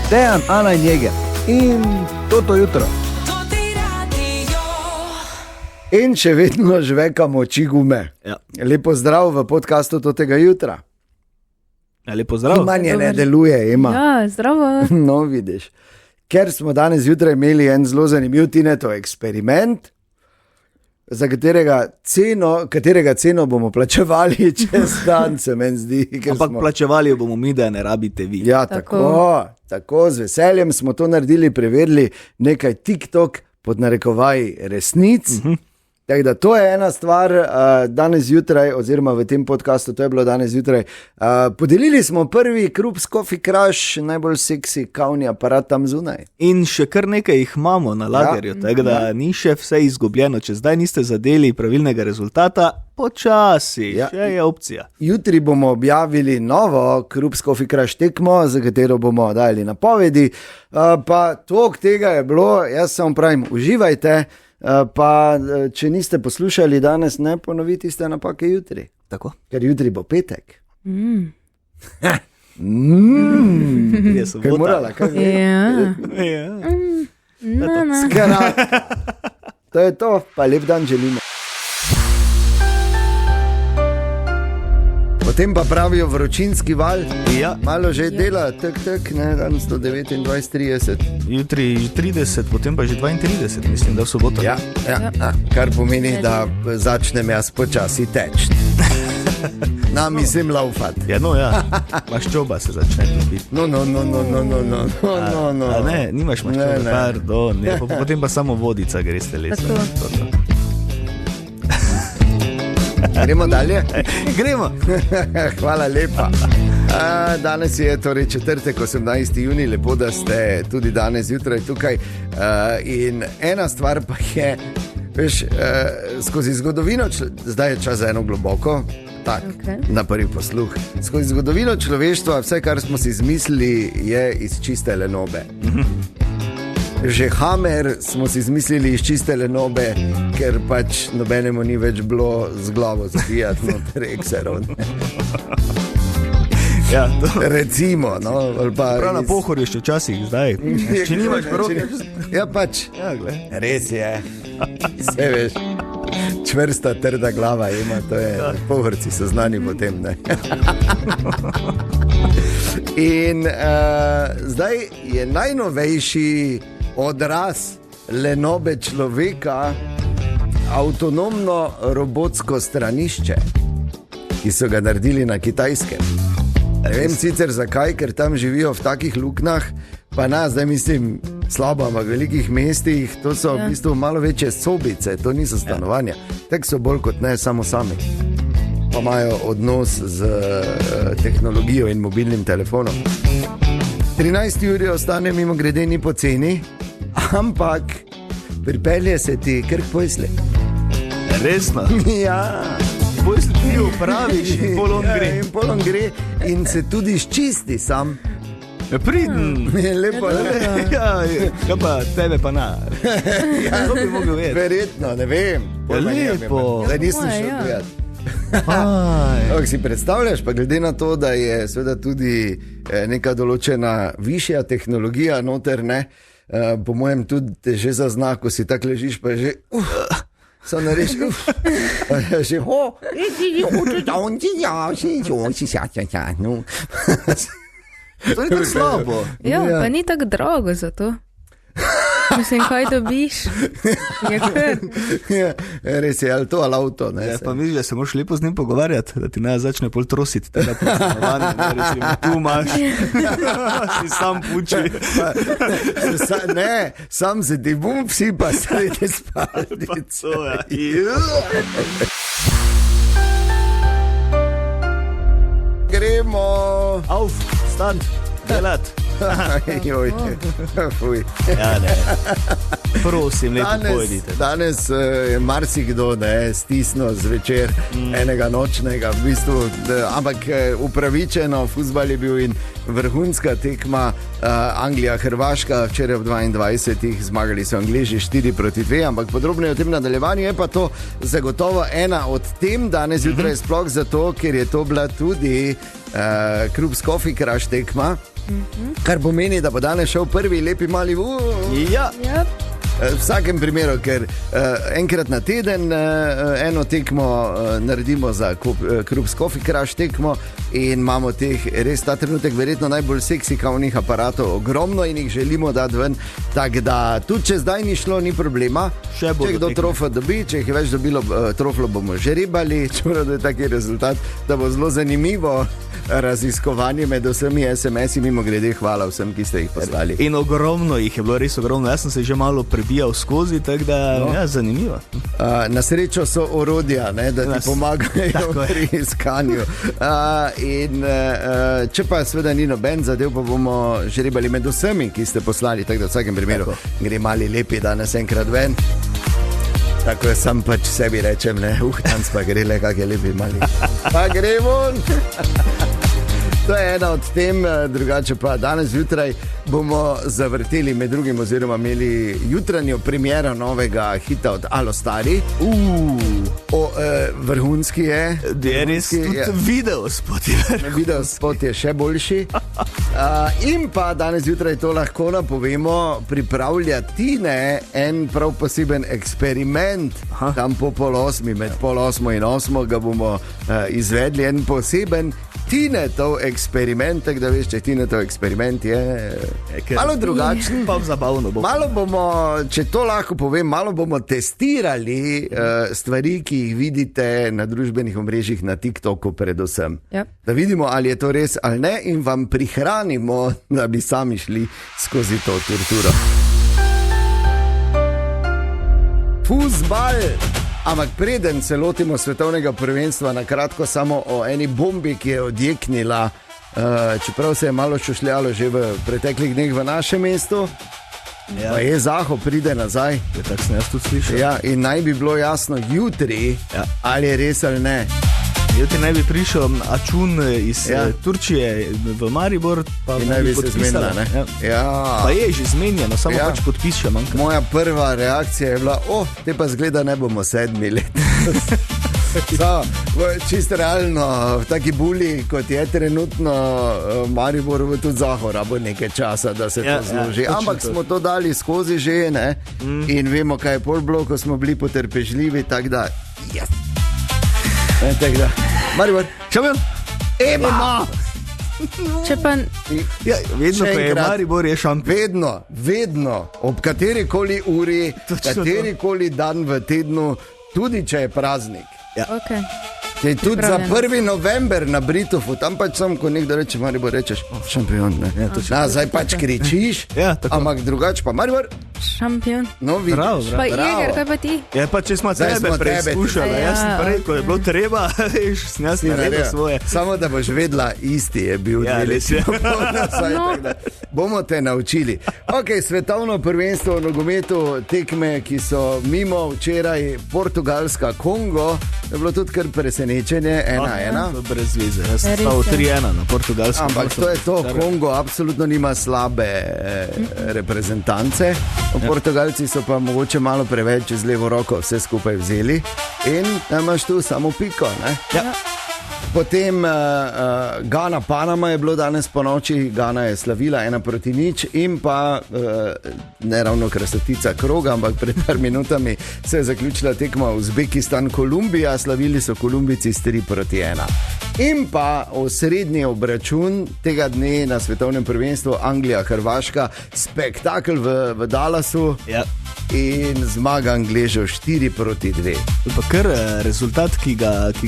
Dejan, Ana in Jeger. In to jutro. In še vedno žvekamo oči gume. Ja. Lepo zdrav v podcastu tega jutra. Ja, lepo zdrav. Manje ne deluje, ima. Ja, zdravo. No, vidiš. Ker smo danes zjutraj imeli en zelo zanimiv Tinetov eksperiment, za katerega ceno bomo plačevali čez dan, se meni zdi. Ampak plačevali bomo mi, da ne rabite vi. Ja, tako, z veseljem smo to naredili, preverili nekaj TikTok pod narekovaji resnic. Tako da to je ena stvar, danes zjutraj, oziroma v tem podcastu, to je bilo danes zjutraj, podelili smo prvi Krups Coffee Crush, najbolj seksi kavni aparat tam zunaj. In še kar nekaj jih imamo na lagerju, tako da ni še vse izgubljeno. Če zdaj niste zadeli pravilnega rezultata, počasi, še je opcija. Jutri bomo objavili novo Krups Coffee Crush tekmo, za katero bomo dali napovedi, pa tok tega je bilo, jaz samo pravim, uživajte. Pa če niste poslušali danes, ne ponoviti ste napake jutri. Tako. Ker jutri bo petek. Je sobota. Kaj morala, kaj Skratka, to je to, pa lep dan želimo. Potem pa pravijo vročinski val, malo že dela, ne, danes 129, 30. Jutri 30, potem pa že 32, mislim, da v soboto. Ja. Kar pomeni, da začnem jaz počasi teči. Mislim laufati. Ja, maščoba se začne topiti. No. A ne, nimaš maščoba, pardon, potem pa samo vodica greste lesno. Gremo dalje? Gremo. Hvala lepa. Danes je torej četrtek, 18. junij, lepo, da ste tudi danes zjutraj tukaj. In ena stvar pa je, veš, skozi zgodovino, zdaj je čas za eno globoko, na prvi posluh. Skozi zgodovino človeštva, vse, kar smo si izmislili, je iz čiste lenobe. Že hamer smo si izmislili iz čiste lenobe, ker pač nobenemu ni več bilo z glavo zabijati noter ekserov. Ja, recimo, prav na pohorju še včasih, zdaj. Če nimaš roke. Ja, pač. Res je. Vse veš. Čvrsta, trda glava ima, to je. Pohorci so znani po tem, ne. In zdaj je najnovejši odraz lenobe človeka avtonomno robotsko stranišče, ki so ga naredili na Kitajskem. Ne vem sicer zakaj, ker tam živijo v takih luknah, pa zdaj mislim slabo, ampak v velikih mestih, to so v bistvu malo večje sobice, to niso stanovanja, tak so bolj kot ne samo sami. Pa imajo odnos z tehnologijo in mobilnim telefonom. 13 uri ostane mimo grede ni poceni, ampak pripelje se ti kar k pojsli. Resno? Ja. Pojsli ti upraviš in polon gre. In polon gre in se tudi ščisti sam. Priden. Je lepo, ne? Ja, pa tebe pa na. To bi mogel vedeti. Verjetno, ne vem. Lepo. Zdaj nisem šel gledati. Si predstavljaš, pa glede na to, da je seveda tudi neka določena višja tehnologija noter, ne, po mojem tudi te že zazna, ko si tak ležiš, pa že so nareš, pa že to ni tako slabo. Ja, pa ni tako drago za to. Mislim, kaj dobiš? Res je, ali to, ali avto. Pa misliš, da se moraš lepo z njim pogovarjati, da ti ne začne pol trositi tega poslovanja, ne rečemo, tu imaš, si sam puči. Ne, sam se ti bom psi pa sredi spalnice. Gremo. Auf, stand, delat. Fuj. Ja, ne. Prosim, lepo pojedite. Danes je marsikdo stisnil zvečer enega nočnega, v bistvu, ampak upravičeno, fuzbal je bil in vrhunska tekma Anglija-Hrvaška, včeraj v 22. zmagali so Angleži 4-2, ampak podrobneje o tem nadaljevanju je pa to zagotovo ena od tem danes jutraj, sploh zato, ker je to bila tudi Krups Coffee Crush tekma. Kar pomeni, da bo danes šel prvi lepi mali Ja. Ja. V vsakem primeru, ker enkrat na teden eno tekmo naredimo za Krups Coffee Crush tekmo in imamo teh res ta trenutek verjetno najbolj seksi kavnih aparatov ogromno in jih želimo dati ven. Tako da tudi če zdaj ni šlo, ni problema. Če kdo trofo dobi, če jih je več dobilo, troflo bomo žrebali, čeprav da je taki rezultat, da bo zelo zanimivo raziskovanje med vsemi SMS-i, mimo grede hvala vsem, ki ste jih poslali. In ogromno jih je bilo, res ogromno. Jaz sem se že malo prebijal skozi, tako da ja, zanimivo. Na srečo so orodja, ne, da ti pomagajo pri iskanju. Če pa seveda ni noben zadev, pa bomo žrebali med vsemi, ki ste poslali, tako da v vsakem primeru gre mali lepi danes enkrat ven. Tako jaz sam pač sebi rečem, ne, danes pa gre le, kak je lepi mali. Pa gre von! To je ena od tem, drugače pa danes zjutraj bomo zavrteli med drugim oziroma imeli jutranjo premiero novega hita od Alo Stari. Vrhunski je. Res, tudi video spot je še boljši. In pa danes zjutraj to lahko napovemo, pripravlja Tine en prav poseben eksperiment. Tam po 7:30, med 7:30 in 8 ga bomo izvedli en poseben Tinetov eksperiment, tako da veš, če Tinetov eksperiment je malo drugačen. Pa zabavno bo. Malo bomo, če to lahko povem, malo bomo testirali stvari, ki jih vidite na družbenih omrežjih, na TikToku predvsem. Yep. Da vidimo, ali je to res ali ne in vam prihranimo, da bi sami šli skozi to torturo. Fuzbal! Ampak preden se lotimo svetovnega prvenstva, na kratko samo o eni bombi, ki je odjeknila, čeprav se je malo šušljalo že v preteklih dneh v našem mestu. Ja. Pa je Zaho pride nazaj. Ja, tako sem jaz tudi slišal. Ja, in naj bi bilo jasno jutri, ali je res ali ne. Jutri naj bi prišel Ačun iz Turčije v Maribor, pa naj bi se zmenila, ne? Ja. Pa je že zmenjeno, samo pač podpis še manjka. Moja prva reakcija je bila, te pa zgleda ne bomo 7 let. Čisto realno, v taki buli, kot je trenutno Maribor, bo tudi Zahora, bo nekaj časa, da se to zloži. Ampak smo to dali skozi že, ne? In vemo, kaj je pol bilo, ko smo bili potrpežljivi, tako da, Maribor, Šampion! Ema! Če pa... vedno, ko je Maribor, je šampion. Vedno, ob katerikoli uri, katerikoli dan v tednu, tudi če je praznik. Okay. Tudi za 1. november na Britofu, tam pač sam, ko nekdo reče Maribor, rečeš, šampion, ne? Zdaj pač kričiš, ampak drugač pa Maribor. Šampion. No, vidiš. Pa Iger, kaj pa ti? Ja, pa če smo tebe preizkušali, jaz sem prej, ko je bilo treba, veš, jaz sem naredil svoje. Samo da boš vedela, isti je bil 2 leti. Bomo te naučili. Ok, svetovno prvenstvo v nogometu, tekme, ki so mimo, včeraj Portugalska, Kongo, je bilo tudi kar presenečenje, 1-1. Brez veze, jaz sem stalo 3-1 na Portugalskem. Ampak to je to, Kongo absolutno nima slabe reprezentance. Portugalci so pa mogoče malo preveč z levo roko vse skupaj vzeli in imaš tu samo piko, ne? Ja. Potem Gana Panama je bilo danes po noči, Gana je slavila 1-0 in pa ne ravno krasotica kroga, ampak pred par minutami se je zaključila tekma Uzbekistan Kolumbija, slavili so Kolumbijci s 3-1. In pa osrednji obračun tega dne na svetovnem prvenstvu Anglija Hrvaška, spektakel v Dallasu. Ja. In zmaga Angležev 4-2. Pa kar rezultat, ki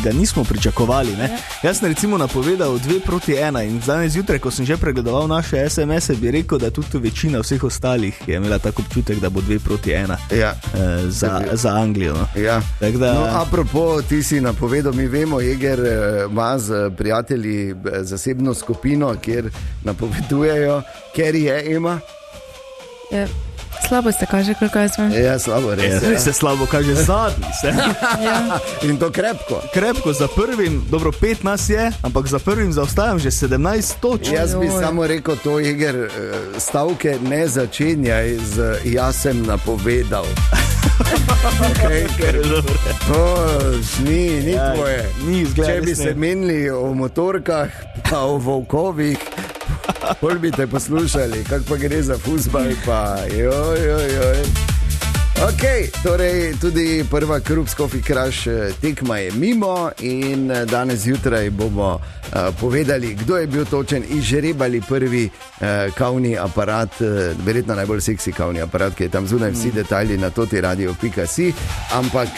ga nismo pričakovali, ne? Jaz sem recimo napovedal 2-1 in danes zjutraj, ko sem že pregledoval naše SMS-e, bi rekel, da tudi večina vseh ostalih je imela tako občutek, da bo 2-1 za Anglijo. No? Ja. No, apropo, ti si napovedal, mi vemo, Eger ima z prijatelji zasebno skupino, kjer napovedujejo, ker je Ema. Ja. Slabo se kaže, koliko jaz vem. Ja, slabo, res. Res se slabo kaže, zadnji se. In to krepko. Krepko za prvim, dobro 5 nas je, ampak za prvim zaostajam že 17 točk. Jaz bi samo rekel to, Eger, stavke ne začenjaj z jaz sem napovedal. Okay, to ni tvoje. Če bi se menili o motorkah, pa o volkovih, Bolj bi te poslušali, kako pa gre za fuzbal, pa joj. Ok, torej tudi prva Krups Coffee Crush tekma je mimo in danes zjutraj bomo povedali, kdo je bil točen, izžrebali prvi kavni aparat, verjetno najbolj seksi kavni aparat, ki je tam zunaj, vsi detajli na totiradio.si, ampak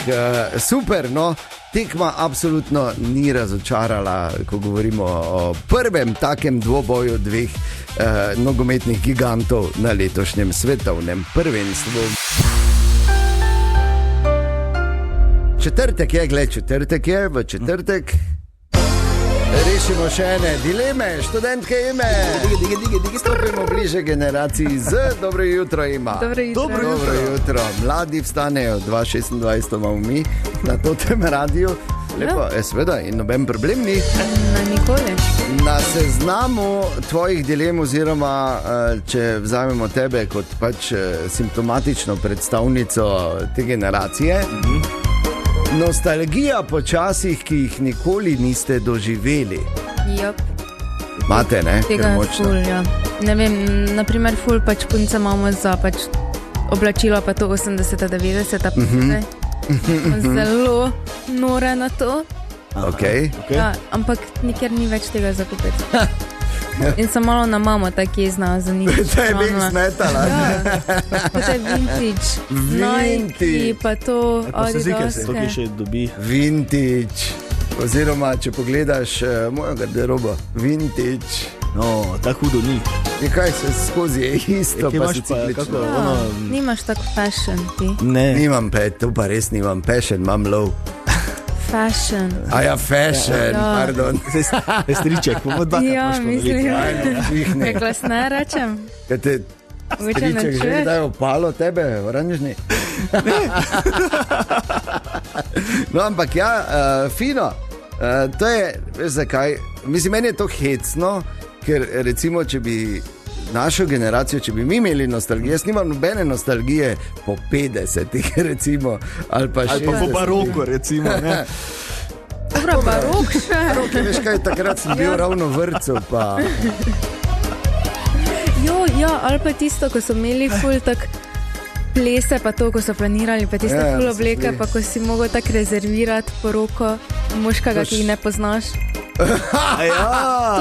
super, no, tekma absolutno ni razočarala, ko govorimo o prvem takem dvoboju dveh nogometnih gigantov na letošnjem svetovnem prvenstvu. Četrtek je, v četrtek rešimo še ene dileme, študentke ime. Stopimo bliže generaciji Z. Dobro jutro ima. Dobro jutro. Mladi vstanejo, 2:26 imamo mi na totem radiju. Lepo, seveda, in noben problem ni. Nikoli. Na seznamu tvojih dilem, oziroma če vzamemo tebe kot pač simptomatično predstavnico te generacije, nostalgija po časih, ki jih nikoli niste doživeli. Jop. Mate, ne? Tega je ful, ja. Ne vem, naprimer ful pač punce imamo za pač oblačilo pa to 80-a, 90-a zelo nore na to. Okay. Ja, ampak nikjer ni več tega zakupiti. In sem malo na mamo tako jezna za njih. To je nek smetala. Ja, to je vintage. Nike, pa to Adidaske. To, ki še dobi. Vintage. Oziroma, če pogledaš mojo garderobo, vintage. No, tako hudo ni. Kaj se skozi je isto, Ti pa imaš si pa ciklično. kako? Nimaš tako fashion ti. Ne. Nimam pet, to pa res nimam passion, imam low. Fashion. Ja, fashion, Ja. pardon. Striček, bomo dva. Ja, mislim. Vihne. Glas ne rečem. Kaj te Mogoče ne striček že čuješ? dajo palo tebe, oranžni? No, ampak ja, fino. To je, veš zakaj, mislim, meni je to hecno, ker recimo, če bi našo generacijo, če bi mi imeli nostalgijo, jaz nimam nobene nostalgije po 50-ih, recimo, ali pa 60-ih. Ali pa po baroku, recimo. Ne? Dobro, barok še. Barok, veš kaj, takrat sem bil ravno v vrtcu, pa... Jo, ja, ali pa tisto, ko so imeli ful tak plese, pa to, ko so planirali, pa tiste Ja, ful so obleke, bili. pa ko si mogel tak rezervirati poroko moškega, ki jih ne poznaš. To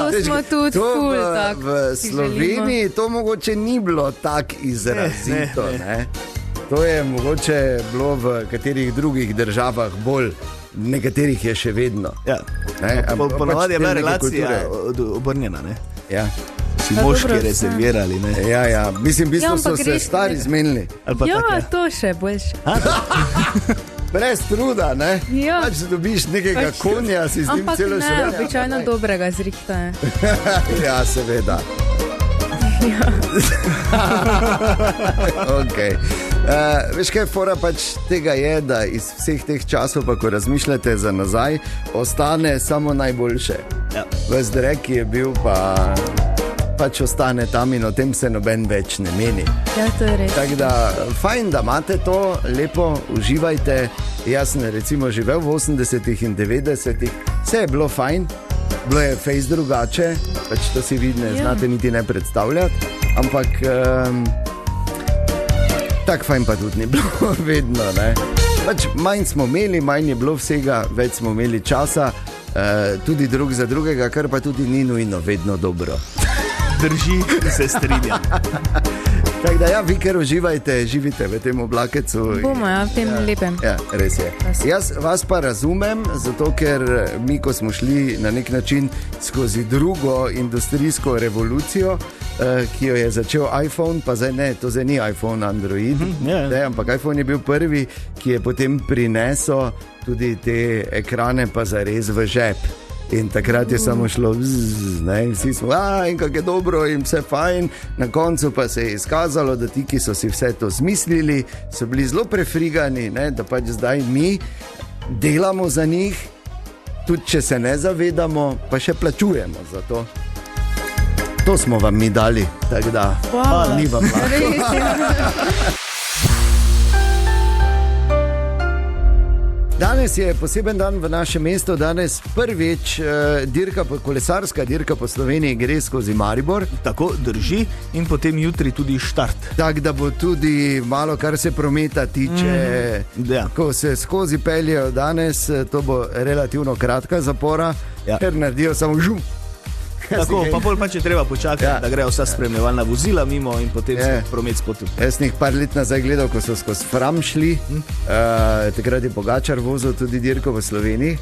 Veš, smo tudi to ful tak. v Sloveniji to mogoče ni bilo tako izrazito. Ne. To je mogoče bilo v katerih drugih državah bolj, nekaterih je še vedno. Ja. Ne, ampak Ponavadi je bila pač te neke relacija kulture. obrnjena, ne? Ja. Si Pa moški dobro, rezervirali, ne? Ja, mislim, v bistvu Ja, so ampak se res stari ne. zmenili. Ali pa Ja, tako, ja. to še boljše. Brez truda, ne? Ja. Pač dobiš nekega Pač- konja, si z njim Ampak celo ne, življenje. običajno dobrega zrihtaje. Ja, seveda. Okay. Veš kaj, fora pač tega je, da iz vseh teh časov, pa ko razmišljate za nazaj, ostane samo najboljše. Ja. Ves drek, ki je bil, pa pač ostane tam in o tem se noben več ne meni. Ja, to je res. Tako da, fajn, da imate to, lepo uživajte. Jaz sem recimo živel v 80-ih in 90-ih, vse je bilo fajn, bilo je fejs drugače, pač to si vi ne znate niti ne predstavljati, ampak tako fajn pa tudi ni bilo vedno, ne. Pač manj smo imeli, manj je bilo vsega, več smo imeli časa, tudi drug za drugega, kar pa tudi ni nujno vedno dobro. Drži, se strinjam. Tako da, ja, vi ker uživajte, živite v tem oblakecu. Bomo, ja, v tem lepem. Ja, res je. Jaz vas pa razumem, zato ker mi, ko smo šli na nek način skozi drugo industrijsko revolucijo, ki jo je začel iPhone, pa zdaj ne, to zdaj ni iPhone, Android, ne, ampak iPhone je bil prvi, ki je potem prinesel tudi te ekrane pa zares v žep. In takrat je samo šlo, vsi smo, in kako je dobro, in vse fajn. Na koncu pa se je izkazalo, da ti, ki so si vse to zmislili, so bili zelo prefrigani, ne, da pač zdaj mi delamo za njih, tudi če se ne zavedamo, pa še plačujemo za to. To smo vam mi dali, tako da ni vam lahko. Res je. Danes je poseben dan v našem mestu, danes prvič kolesarska dirka po Sloveniji gre skozi Maribor. Tako drži in potem jutri tudi štart. Tako da bo tudi malo, kar se prometa tiče, ko se skozi peljejo danes, to bo relativno kratka zapora, ker naredijo samo žum. Tako, pa bolj pač je treba počakati, da grejo vsa spremljevalna vozila mimo in potem se promet spotu. Jaz sem jih par let nazaj gledal, ko so skozi Fram šli, takrat je Pogačar vozil tudi dirko v Sloveniji.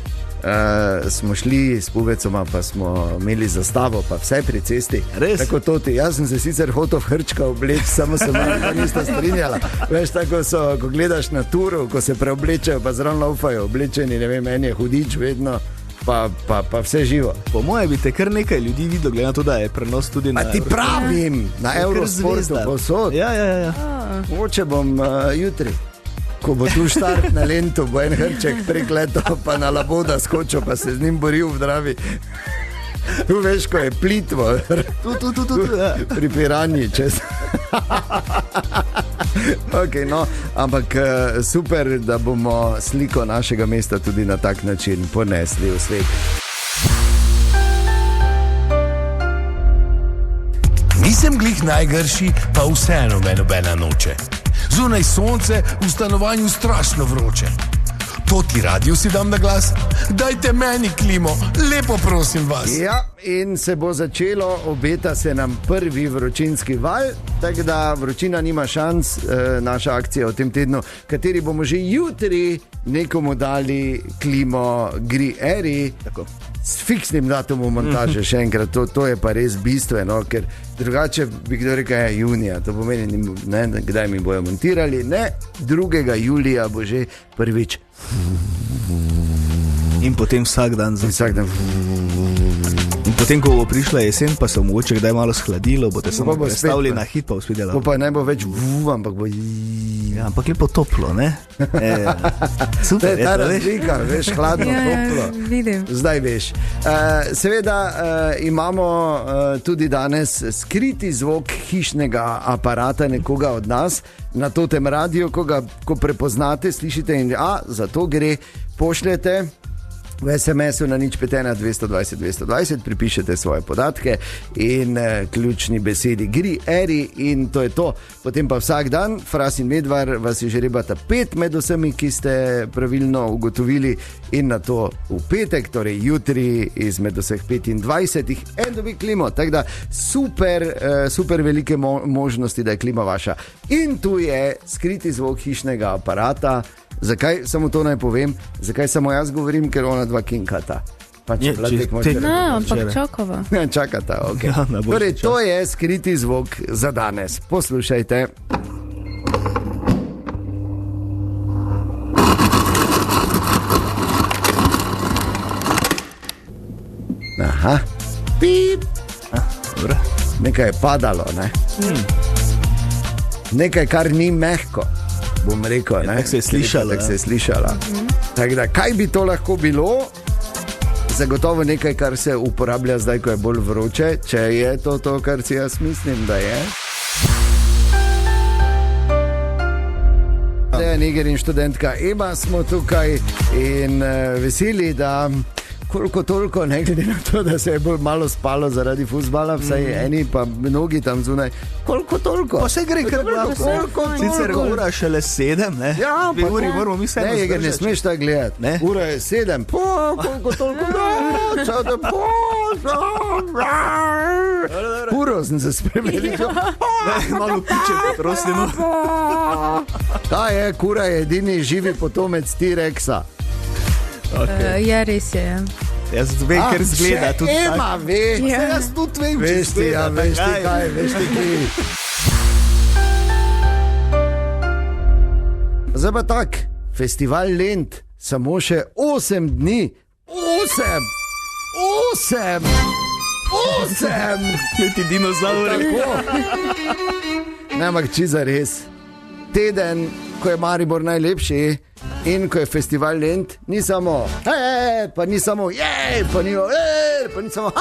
Smo šli s pubecoma, pa smo imeli zastavo, pa vse pri cesti. Res? Tako toti. Jaz sem se sicer hotel v hrčka obleči, samo se malo nista strinjala. Veš, tako so, ko gledaš na turu, ko se preoblečajo, pa zraven laufajo oblečeni, ne vem, meni je hudič vedno. Pa vse živo. Po moje bi te kar nekaj ljudi videl, glede na to, da je prenos tudi na Eurosportu. A ti pravim, na Eurosportu posod. Ja. Mogoče bom jutri, ko bo tu štart na Lentu, bo en hrček prekleto, pa na Laboda skočil, pa se z njim boril v Dravi. Tu veš, ko je plitvo. Tu. Pri Piranji čez. Okay, no, ampak super, da bomo sliko našega mesta tudi na tak način ponesli v svet. Nisem glih najgrši, pa vseeno me nobena noče. Zunaj sonce, v stanovanju strašno vroče. To ti radio si dam na glas? Dajte meni klimo, lepo prosim vas. Ja, in se bo začelo, obeta se nam prvi vročinski val, tako da vročina nima šans, naša akcija v tem tednu, kateri bomo že jutri nekomu dali klimo Gri-Eri. Tako. S fiksnim datumom montaže, še enkrat, to je pa res bistveno, ker drugače bi kdo rekel, junija, to pomeni, ne, kdaj mi bojo montirali, ne, 2. julija bo že prvič. In potem vsak dan. In potem, ko bo prišla jesen, pa se mogoče kdaj malo shladilo, boste samo predstavili na hit, pa uspedela. Pa ne bo več ampak bo... Ja, ampak lepo toplo, ne? Super, ta razlika, veš, hladno, toplo. Vidim. Zdaj veš. Seveda imamo tudi danes skriti zvok hišnega aparata nekoga od nas na totem radiju, ko prepoznate, slišite in za to gre, pošljete v SMS-u na 051 220 220, pripišete svoje podatke in ključni besedi Gri-Eri in to je to. Potem pa vsak dan, Fras in Medvar vas je že rebata 5 med vsemi, ki ste pravilno ugotovili in na to v petek, torej jutri izmed vseh 25, en dobi klimo. Tako da super velike možnosti, da je klima vaša. In tu je skriti zvok hišnega aparata. Zakaj samo to naj povem? Zakaj samo jaz govorim, ker ona dva kinkata? Ampak čakava. Čakata, ok. Ja, torej, to je skriti zvok za danes. Poslušajte. Aha. Pip. Nekaj je padalo, ne? Nekaj, kar ni mehko. Bom rekel, ne? Tako se je slišala. Tako da, kaj bi to lahko bilo? Zagotovo nekaj, kar se uporablja zdaj, ko je bolj vroče, če je to, kar si jaz mislim, da je. Dejan Iger in študentka Ema smo tukaj in veseli, da koliko toliko, ne glede na to, da se je bolj malo spalo zaradi fuzbala, vsaj eni pa mnogi tam zunaj, koliko toliko. Pa se gre kar lahko. Sicer ura šele 7, ne? Ja, pa uri moramo mi se ne, ne smeš tako gledati. Ne? Ura je 7, koliko toliko, uro sem se spremenil. Malo piče potrosti. Ta je, kura je edini živi potomec T-Rexa. Okay. Ja, res je. Jaz vem, ker zgleda tudi tako. Ema, veš. Jaz tudi vem, če zgleda. Veš ti kaj, veš ti kaj. Zdaj pa tak, festival Lent, samo še 8 dni. 8! Leti dinozauri. Ne, ampak čiza res. Teden, ko je Maribor najlepši in ko je festival Lent, ni samo pa ni samo pa ni samo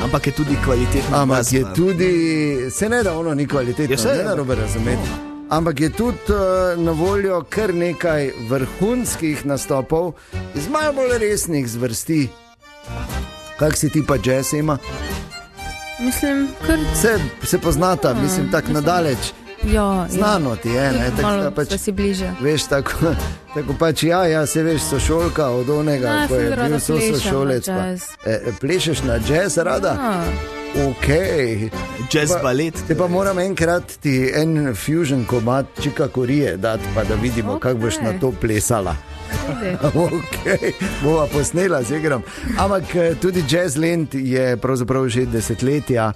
ampak je tudi kvalitetno. Ampak je tudi, se ne da ono ni kvalitetno, ne da robe razumeti. ampak je tudi na voljo kar nekaj vrhunskih nastopov iz malo bolj resnih zvrsti. Kak si ti pa jazz ima? Mislim, kar... Se poznata, mislim, tako nadaleč. Ja, znano ti je, ne? Malo pač, da si bliže. Veš, tako pač, se veš, sošolka od onega, ko je bil sošolec. Plešeš na jazz rada? Ok. Jazz balet. Te pa moram enkrat ti en fusion komad Čika Korije dati, pa da vidimo, kako boš na to plesala. Ok, bova posnela z igram. Ampak tudi Jazzland je pravzaprav že desetletja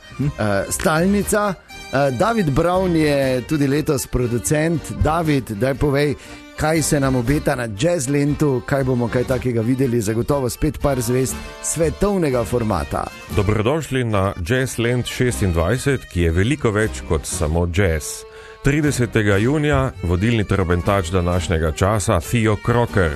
stalnica. David Brown je tudi letos producent. David, daj povej, kaj se nam obeta na Jazzlandu, kaj bomo kaj takega videli, zagotovo spet par zvest svetovnega formata. Dobrodošli na Jazzland 26, ki je veliko več kot samo jazz. 30. junija vodilni trobentač današnjega časa Theo Crocker,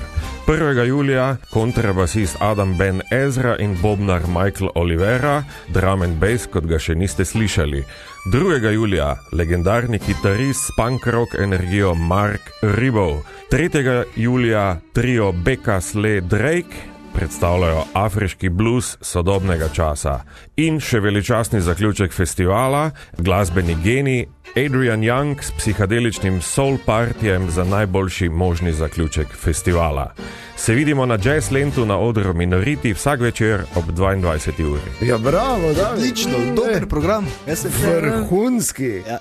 1. julija kontrabasist Adam Ben Ezra in bobnar Michael Olivera, drum and bass, kot ga še niste slišali. 2. julija legendarni kitarist s punk rock energijo Mark Ribot. 3. julija trio Becca Sle Drake predstavljajo afriški blues sodobnega časa. In še veličastni zaključek festivala, glasbeni genij Adrian Young s psihadeličnim soul partijem za najboljši možni zaključek festivala. Se vidimo na Jazzlandu na odru Minority vsak večer ob 22. uri. Ja, bravo, da. Odlično, dober program. Vrhunski. Ja.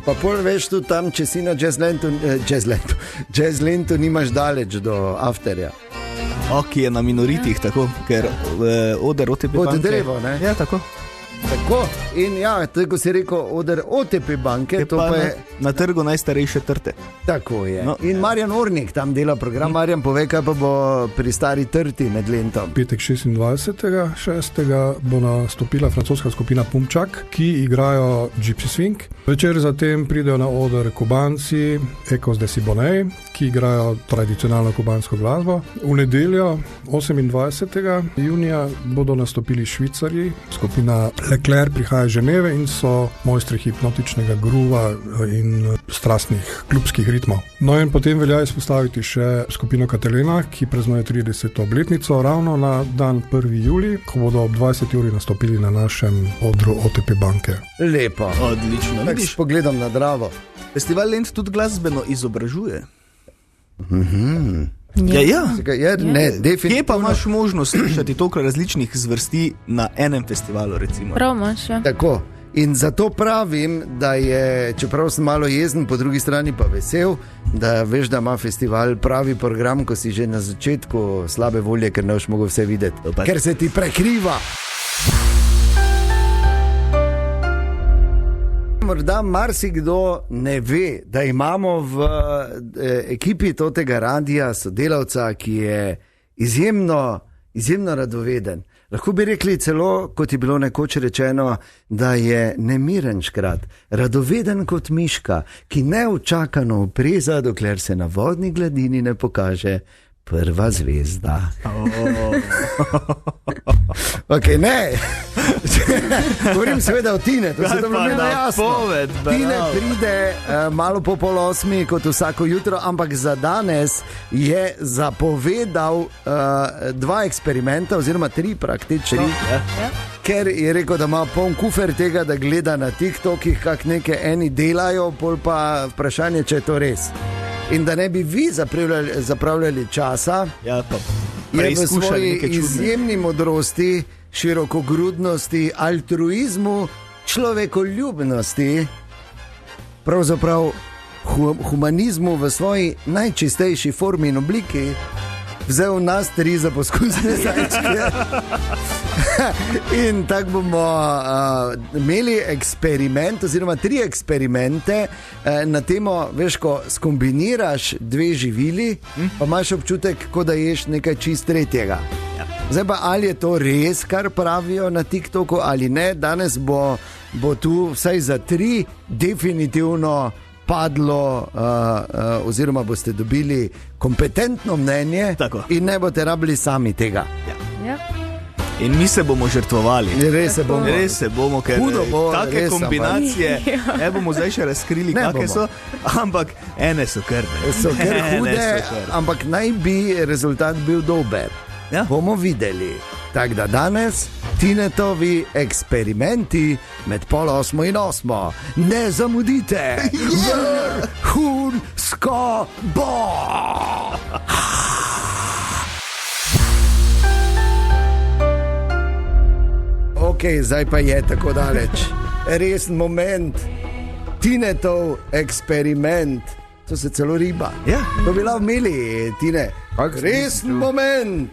Pa pol veš tu tam, če si na Jazzlandu nimaš daleč do afterja. Ok, je na Minoritih, tako, ker oder OTP banke. Pod drevo, ne? Ja, tako. Tako, in tako si rekel, oder OTP banke, to pa je... Na trgu najstarejše trte. Tako je. No, in Marjan Ornik tam dela program. Marjan, povej, kaj pa bo pri stari trti med lentom. Petek 26.6. bo nastopila francoska skupina Pumčak, ki igrajo Gypsy Swing. Večer zatem pridejo na oder Kubanci, Ecos de Siboney, ki igrajo tradicionalno kubansko glasbo. V nedeljo 28. junija bodo nastopili Švicarji, skupina Leclerc prihaja iz Ženeve in so mojstri hipnotičnega gruva in strastnih klubskih ritmov. No in potem velja izpostaviti še skupino Katalena, ki praznuje 30. obletnico ravno na dan 1. julij, ko bodo ob 20. uri nastopili na našem odru OTP banke. Lepo. Odlično. Tak s pogledom na Dravo. Festival Lent tudi glasbeno izobražuje. Ja, ne, definitivno. Kje pa imaš možnost slišati toliko različnih zvrsti na enem festivalu, recimo? Prav imaš, ja. Tako. In zato pravim, da je, čeprav sem malo jezen, po drugi strani pa vesel, da veš, da ima festival pravi program, ko si že na začetku slabe volje, ker ne boš mogel vse videti. Ker se ti prekriva. Morda marsikdo ne ve, da imamo v ekipi tega radija sodelavca, ki je izjemno radoveden. Lahko bi rekli celo, kot je bilo nekoč rečeno, da je nemiren škrat, radoveden kot miška, ki neučakano upreza, dokler se na vodni gladini ne pokaže prva zvezda. Ok, ne. Govorim seveda o Tine, to se da bilo jasno. Tine pride malo po 7:30 kot vsako jutro, ampak za danes je zapovedal 2 eksperimenta, oziroma 3 praktično. Ker je rekel, da ima poln kufer tega, da gleda na TikTokih, kak neke eni delajo, pol pa vprašanje, če je to res. In da ne bi vi zapravljali časa, je v svoji izjemni modrosti, širokogrudnosti, altruizmu, človekoljubnosti, pravzaprav humanizmu v svoji najčistejši formi in obliki, vzel nas 3 za poskusne zajčke. In tako bomo imeli eksperiment, oziroma 3 eksperimente na temo, veš, ko skombiniraš 2 živili, pa imaš občutek, kot da ješ nekaj čist tretjega. Zdaj pa, ali je to res, kar pravijo na TikToku ali ne, danes bo tu vsaj za 3 definitivno padlo, oziroma boste dobili kompetentno mnenje. Tako. In ne boste rabili sami tega. Ja. In mi se bomo žrtvovali. Res se bomo. Res se bomo, ker Hudo bo, take res, kombinacije, ne bomo zdaj še razkrili, Ne kakšne bomo. so, ampak ene so krne. So kar Ene hude, so kar. ampak naj bi rezultat bil dober. Ja. Bomo videli. Tako da danes Tinetovi eksperimenti med 7:30 in 8. Ne zamudite, vrhunsko bo! Ok, zdaj pa je tako daleč. Resen moment, Tinetov eksperiment, to se celo riba. Ja. To bi lahko imeli, Tine. Resen moment,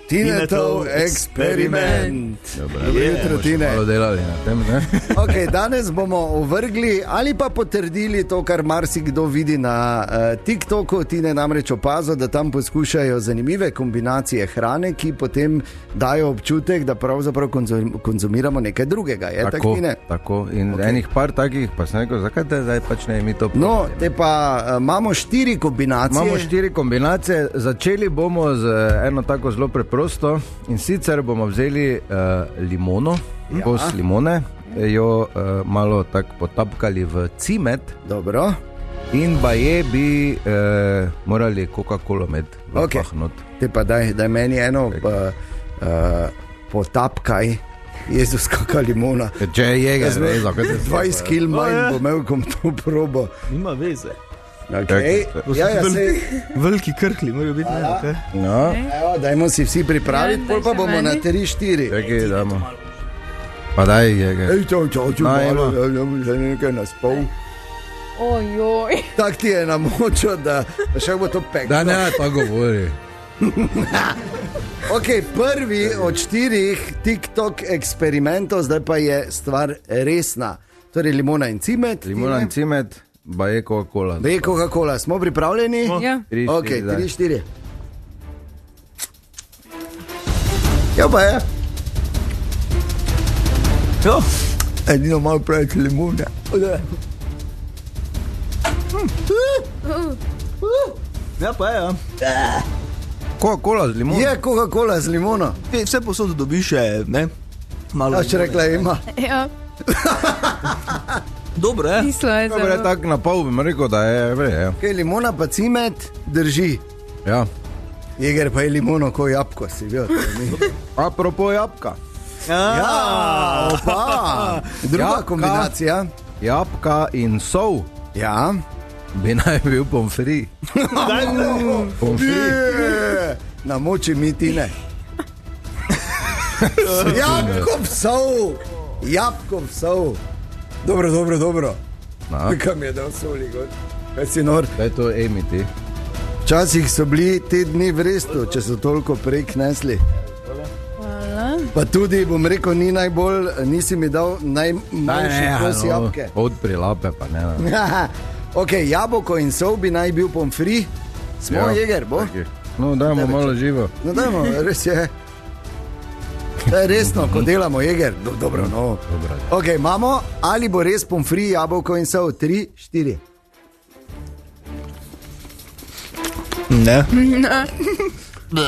Tinetov eksperiment. Dobro jutro, Tine. Malo delali na tem, ne? Okay, danes bomo ovrgli ali pa potrdili to, kar marsikdo vidi na TikToku. Tine namreč opazil, da tam poskušajo zanimive kombinacije hrane, ki potem dajo občutek, da pravzaprav konzumiramo nekaj drugega. Je tako, Tine? Tako. In enih par takih, pa sem rekel, zakaj te zdaj pač ne mi to No, probali? te pa imamo 4 kombinacije. Imamo 4 kombinacije, začeli bomo z eno tako zelo preprosto in sicer bomo vzeli limono, kos limone, jo malo tako potapkali v cimet Dobro. in baje bi morali Coca-Cola med Okej. pahnut. Te pa daj meni eno potapkaj. Jezus, kakšna limona. Če je jeger, Jaz ne, zakaj te 20 kg manj bo imel, ko bom to probo. Nima veze. Okay. Ja, sej. Veliki krhli morajo biti. Ne, No, Evo, dajmo si vsi pripraviti, Ja, pol pa daj še bomo na meni. 3-4. čakaj, damo. Pa daj jeger. Ej, čau, Naj, malo, že nekaj nas pol. Ojoj. Tak ti je namočil, da še bo to peklo. Da ne, tako govori. Ok, prvi od 4 TikTok eksperimentov, zdaj pa je stvar resna. Torej limona in cimet. Limona in cimet, baje Coca-Cola. Ve Coca-Cola, smo pripravljeni? Ja. 3, Ok, 4, 3-4. Ja pa je. Jo. Edino malo preveč limone. Ja, pa je. Ja. Coca-Cola z limono. Je Coca-Cola z limono. Vse posod dobiš še, ne? Malo. A še rekla ima. Ja, Dobro, je. kislo je Dobro, je zelo. tako na pol, bi rekel, da je vre. Ok, limona pa cimet drži. Ja. Jeger pa je limono, ko jabko si bil. Apropo jabka. Ja, opa. Druga Jabka. kombinacija. Jabka in sol Ja. bi naj bil pomfri. Namoči mi Tine. Jabko psov. Jabko psov. Dobro. Na, Kam je dal soli, god. Kaj si nor? kaj to emiti? Včasih so bili te dni v restu, če so toliko prek nesli. Hvala. Pa tudi, bom rekel, ni najbolj, nisi mi dal najmanjši kos jabke. Odpri lape, pa ne. Ne. Ok, jabolko in sol bi naj bil pomfri. Smo, Jeger, bo? Čakaj. No, dajmo malo živo. No, dajmo, res je. To je resno, ko delamo, Jeger. Dobro, no. Dobro. Ok, imamo, ali bo res pomfri, jabolko in sol. 3, 4. Ne. Ne.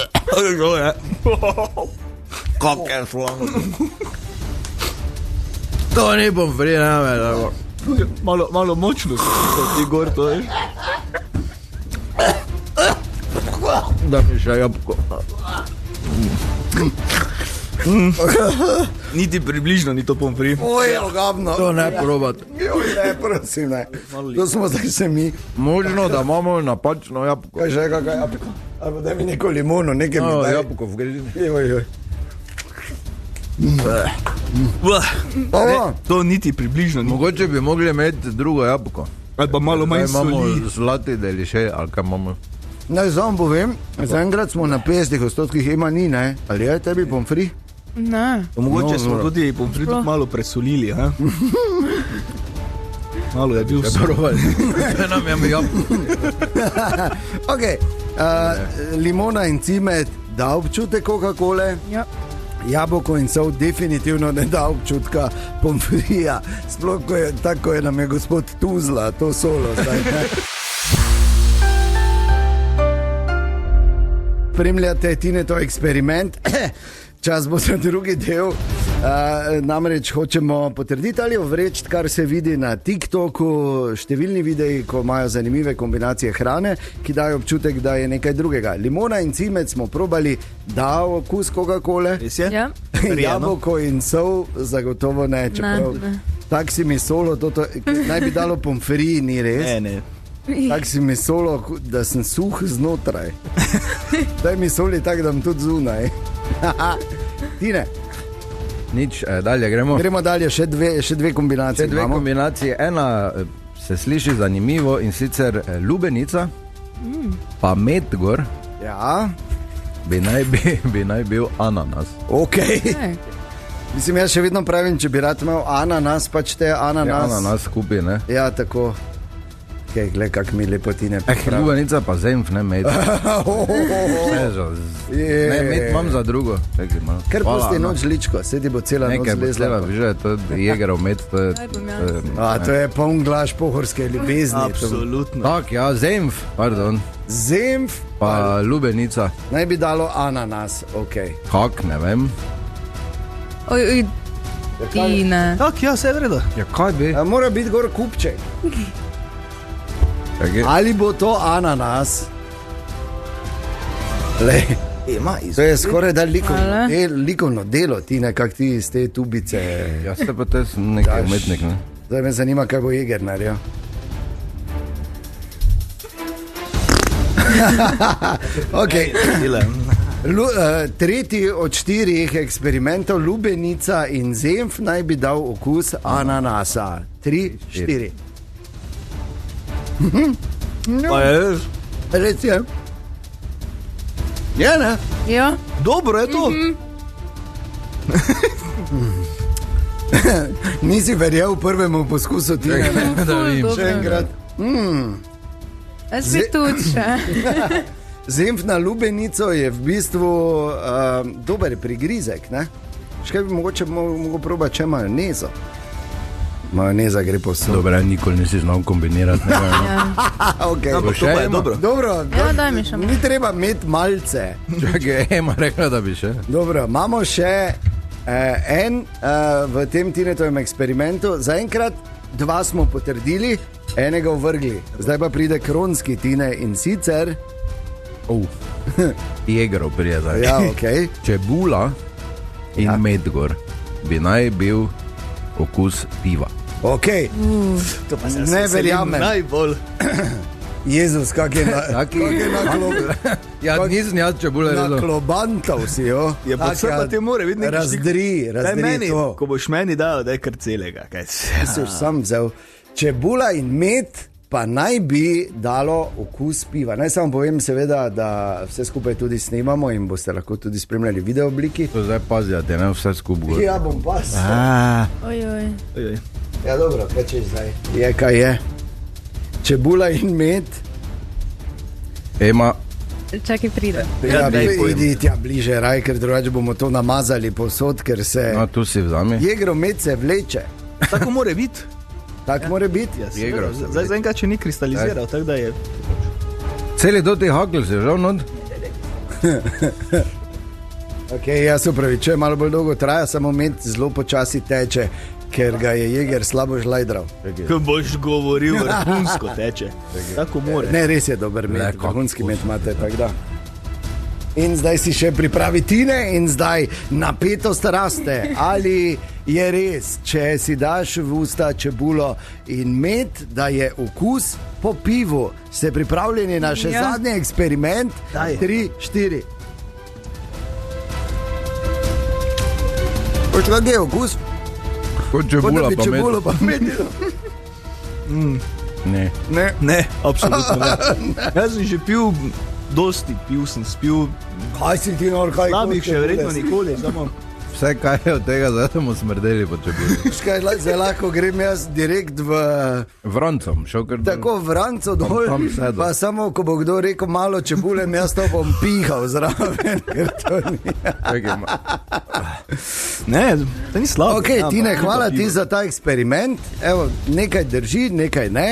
Kako je slano. To ni pomfri, ne me. Malo močno si gor, to je. Da mi še jabko. Niti približno ni to pomfri. Oj, ogabno. To ne probati. Ne, prosim, ne. To smo zdaj se mi. Možno, da imamo napačno jabko. Kaj že, kakaj jabko? Ali da mi neko limono, nekaj mi No, daj. jabko v gredini. Joj. To niti približno ni. Mogoče bi mogli imeti drugo jabko. Ali pa malo manj Zdaj imamo soli. zlati deliše, ali kaj imamo. Naj vam povem, zaenkrat smo na 50%, ima ni, ne? Ali je tebi pomfri? Ne. Mogoče No, smo dobro. tudi pomfri tudi malo presolili, ha? Malo je bil Ja, sol. probali. Kaj nam je jabko? Ok, limona in cimet da občutek Coca-Cole, Ja. jabolko in sol definitivno ne da občutka pomfrija. Sploh, ko je tako, je nam je gospod Tuzla to solo zdaj. Ne? Spremljate Tinetov eksperiment. čas bo za drugi del. Namreč hočemo potrditi ali ovreči, kar se vidi na TikToku, številni videi, ko imajo zanimive kombinacije hrane, ki dajo občutek, da je nekaj drugega. Limona in cimet smo probali, da okus Coca-Cole. Res je? Ja. Jabolko in sol zagotovo ne, čeprav tak si mi solo, naj bi dalo pomfriji, ni res. Ne. Tak si mi solo, da sem suh znotraj. Daj mi soli tak, da bom tudi zunaj. Tine. Nič, dalje gremo. Gremo dalje, še dve kombinacije. Še dve kombinacije. Ena se sliši zanimivo in sicer lubenica, pa medgor Ja, bi naj bil ananas. ok. Mislim, jaz še vedno pravim, če bi rad imel ananas, pač te ananas. Ananas skupaj, ne? Ja, tako. Okay, gled, kak mi lepotine. Lubenica pa zemf, ne med. Ne, med imam za drugo. Ker pusti noč ličko, sedi bo cela noč Nekaj bo zlezla. cela, že to je jegerov med, to je... Kaj bom jaz? To je poln glaš pohorske ljubezni. Absolutno. Tak, ja, zemf, pardon, Zemf, pa lubenica. naj bi dalo ananas, ok. Kak, ne vem. Oj, Tine. Tak, ja, vse je v redu. Ja, kaj bi? Mora biti gor kupček. Okay. Ali bo to ananas? Lej. To je skoraj da likovno delo, ti nekak ti iz te tubice. Ja, ste pa te nekaj umetnik, ne? Zdaj me zanima, kaj bo Jeger naredil. Okay. Tretji od 4 eksperimentov, lubenica in zemf, naj bi dal okus ananasa. 3, 4. Pa je, Res je. Je, ne? Ja. dobro je to. Nisi verjel v prvemu poskusu, ti ne? Da vidim. Še enkrat. Jaz bi tudi še. Zemf na lubenico je v bistvu dober prigrizek, ne? Še kaj bi mogoče mogel probati, če majonezo. Majoneza gre povsod. Dobre, nikoli nisi znal kombinirati. Okay. Ampak to pa je dobro. Dobro, Ja, daj mi še malo. ni treba imeti malce. Čakaj, Ema rekla, da bi še. Dobro, imamo še v tem Tinetovem eksperimentu. Zaenkrat 2 smo potrdili, enega uvrgli. Zdaj pa pride kronski Tine in sicer... Jegerov prijezaj. Ja, ok. Čebula in medgor bi naj bil okus piva. Ok, To pa se Ne verjamem. Najbolj. Jezus, kak je Ja, nisem jaz čebule redel. naklobantov si jo. Ja, pa vse pa ti mora biti nekaj Razdri meni, to. ko boš meni dal, da je kar celega. Kaj Si už sam vzel. Čebula in med pa naj bi dalo okus piva. Naj samo povem seveda, da vse skupaj tudi snemamo in boste lahko tudi spremljali video obliki. To zdaj pazi, da te ne vse skupaj. Ja, bom pas. Ojoj. Ja, dobro, kaj češ zdaj? Je, kaj je. Čebula in med. Ema, Čakaj, pride. Ja, daj pojem. idi tja bliže, raj, ker drugače bomo to namazali povsod, ker se no tu si vzami. jegrov med se vleče. Tako mora biti. Tak mora biti. Ja, Jegrov se zdaj zaenkrat še ni kristaliziral, tako da je. Celi do tih hakl si žal not. Okay, jaz se upravičujem, malo bolj dolgo traja, samo med zelo počasi teče, ker ga je Jeger slabo žlajdral. Ko boš govoril, vrhunsko teče. Tako mora. Ne, res je dober med, Le, kako vrhunski med imate, tako da. In zdaj si še pripravi Tine in zdaj napetost raste. Ali je res, če si daš v usta čebulo in med, da je okus po pivu? Ste pripravljeni na še zadnji eksperiment? Daj. 3, 4. Poč kak je okus? Kot čebula pa med. čebulo pa med. Ne. Ne. Ne, absolutno ne. Jaz sem že pil, dosti pil sem spil, Kaj si ti nor, kaj slabih kot še čebule verjetno si? nikoli, samo Vse kaj je od tega, zdaj smo smrdeli po čebuli. Škaj, zdaj lahko grem jaz direkt v... Vrancom, šel kar Tako vranco dol, tam sedel. pa samo, ko bo kdo rekel malo čebule, jaz to bom pihal zraven, ker to ni. Čakaj, ne, to ni slabo. Ok, Tine, hvala ti za ta eksperiment. Evo, nekaj drži, nekaj ne.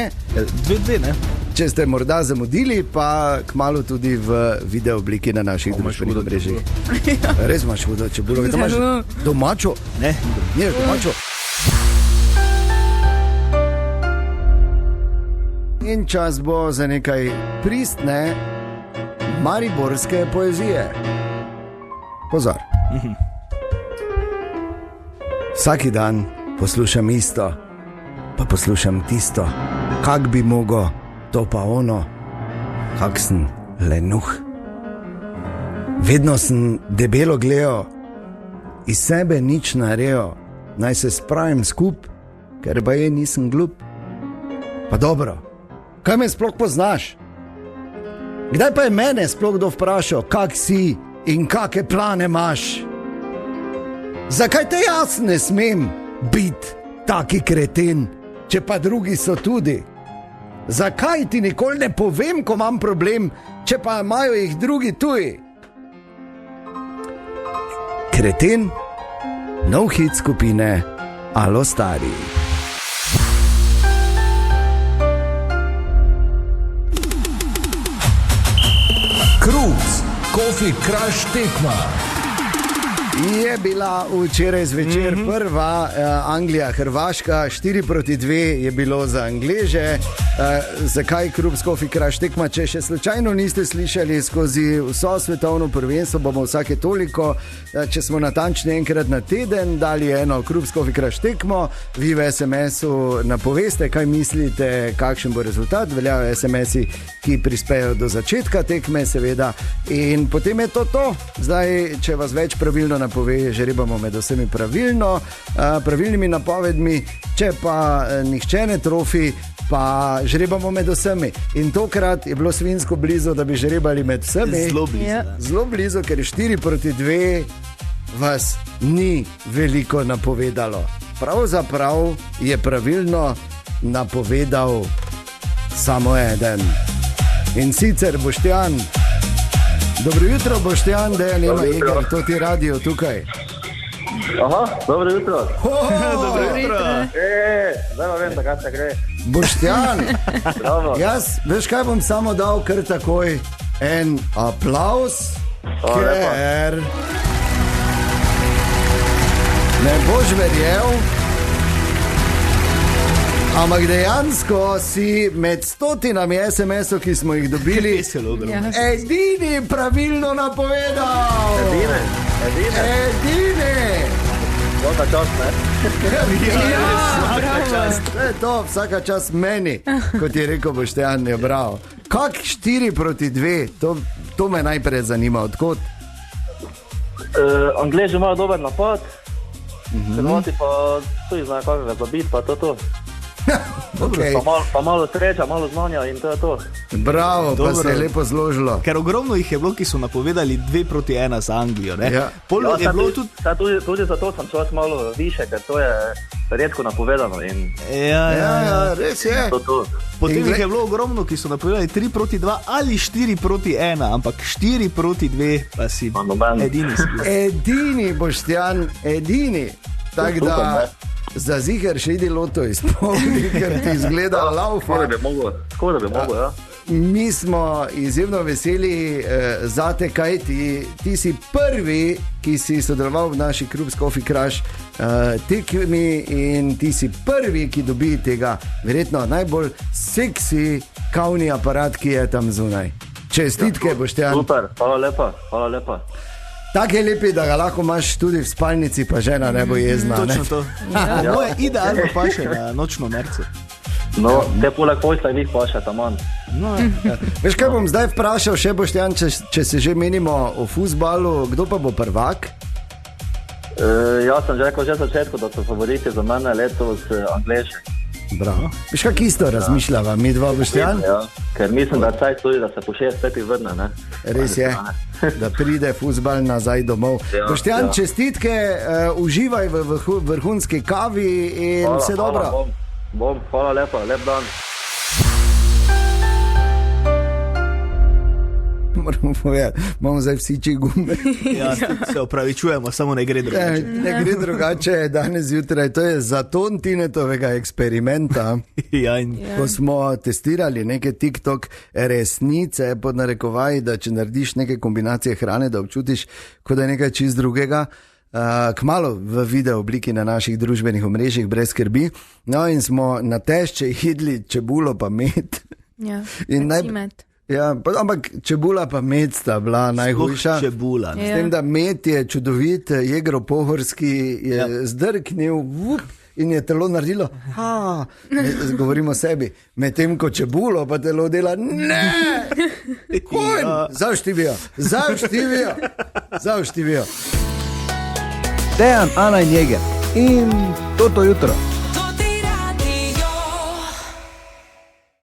Dve, ne. če ste morda zamudili, pa kmalu tudi v video obliki na naših družbenih mrežah. Res imaš hudo čebulo, to imaš domačo? Ne, Niješ domačo? In čas bo za nekaj pristne mariborske poezije. Pozor. Vsaki dan poslušam isto, pa poslušam tisto, kak bi mogo, to pa ono, kak sem lenuh. Vedno sem debelo gledal, iz sebe nič naredil, naj se spravim skup, ker pa je nisem glup. Pa dobro, kaj me sploh poznaš? Kdaj pa je mene sploh kdo vprašal, kak si in kake plane imaš? Zakaj te jaz ne smem biti taki kreten, če pa drugi so tudi? Zakaj ti nikoli ne povem, ko imam problem, če pa imajo jih drugi tuji? Kreten, nov hit skupine Alo Stari. Kruz, Coffee Crush tekma. Je bila včeraj zvečer prva Anglija-Hrvaška, 4-2 je bilo za Angleže. Zakaj Krup's Coffee Crush tekma? Če še slučajno niste slišali, skozi vso svetovno prvenstvo bomo vsake toliko, če smo natančni enkrat na teden, dali eno Krup's Coffee Crush tekmo. Vi v SMS-u napoveste, kaj mislite, kakšen bo rezultat. Veljajo SMS-i, ki prispejo do začetka tekme, seveda. In potem je to. Zdaj, če vas več pravilno napove, žrebamo med vsemi pravilnimi napovedmi, če pa nihče ne trofi, pa žrebamo med vsemi. In tokrat je bilo svinsko blizu, da bi žrebali med vsemi. Zelo blizu, ker je 4-2 vas ni veliko napovedalo. Pravzaprav je pravilno napovedal samo eden. In sicer Boštjan. Dobro jutro, Boštjan, da je nema Igor, to ti radio tukaj. Aha, dobro jutro. dobro jutro. Zdaj pa vem, da kaj se gre. Boštjan, Bravo. jaz, veš kaj bom samo dal kar takoj en aplaus, ker ne boš verjel, ampak dejansko si med stotinami SMS-ov, ki smo jih dobili, edini pravilno napovedal. Edini. Vsaka čast, ne? To je to, vsaka čas meni, kot je rekel Boštjan, je bravo. Kak 4-2, to me najprej zanima, odkot? Angleži imajo dober napad, Hrvati pa tudi znajo kakega zabiti, pa to. Okay. Pa malo sreča, malo znanja in to je to. Bravo, pa se je lepo zložilo. Ker ogromno jih je bilo, ki so napovedali 2-1 za Anglijo. Ne? Ja. Je bilo Tudi zato sem čas malo više, ker to je redko napovedano. In Ja, res je. to. Potem jih je bilo ogromno, ki so napovedali 3-2 ali 4-1, ampak 4-2 pa si edini. Edini, Boštjan, edini. Tako da za ziher še idi loto izpolni, ker ti izgleda laufa. Skoraj bi mogel, ja. Mi smo izjemno veseli zate, kaj ti si prvi, ki si sodeloval v naši Krup's Coffee Crush tekmi in ti si prvi, ki dobi tega verjetno najbolj seksi kavni aparat, ki je tam zunaj. Čestitke, Boštjan. Super, hvala lepa. Tako je lepi, da ga lahko imaš tudi v spalnici, pa žena ne bo jezna. Točno to. Moje idealno pa še na nočno mercu. No, te poleg posla njih pa še tam manj. Veš kaj bom zdaj vprašal še, Boštjan, če se že menimo o fuzbalu, kdo pa bo prvak? Jaz sem že rekel že začetku, da so favoriti za mene letos Angleži. Bravo. Veš kak isto razmišljava, mi dva, Boštjan? Ja, ker mislim, da je tudi, da se po 6-5 vrne, ne? Res je, da pride fuzbal nazaj domov. Boštjan, čestitke, uživaj v vrhunski kavi in vse dobro. Hvala lepa, lep dan. moramo povedati, imamo zdaj vsi čigume. Ja, se opravičujemo, samo ne gre drugače. Ne gre drugače danes zjutraj, to je zaton Tinetovega eksperimenta. Ja, Ko smo testirali neke TikTok resnice, pod narekovaji, da če narediš neke kombinacije hrane, da občutiš, kot da je nekaj čist drugega. Kmalu v video obliki na naših družbenih omrežjih, brez skrbi. No, in smo na tešče jedli čebulo pa med. Ja, med. Ja, ampak čebula pa med sta bila najhujša. Čebula. S tem, da med je čudovit, jegro-pohorski, je zdrknil in je telo naredilo. Govorimo o sebi. Medtem ko čebulo pa telo dela. Ne! Zavštivijo. Dejan, Ana in Jeger in toto jutro.